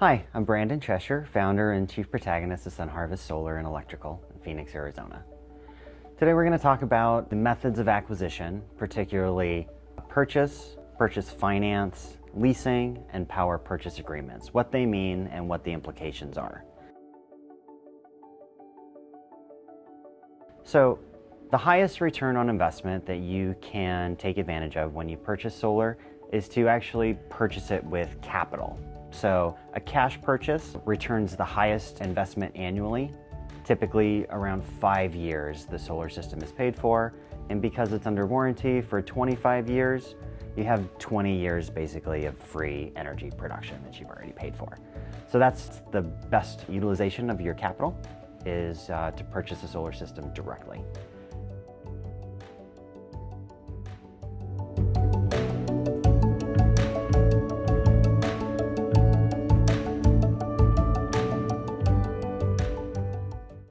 Hi, I'm Brandon Cheshire, founder and chief protagonist of SunHarvest Solar and Electrical in Phoenix, Arizona. Today we're going to talk about the methods of acquisition, particularly purchase finance, leasing, and power purchase agreements, what they mean and what the implications are. So, the highest return on investment that you can take advantage of when you purchase solar is to actually purchase it with capital. So a cash purchase returns the highest investment annually. Typically around 5 years the solar system is paid for, and because it's under warranty for 25 years, you have 20 years basically of free energy production that you've already paid for. So that's the best utilization of your capital, is to purchase a solar system directly.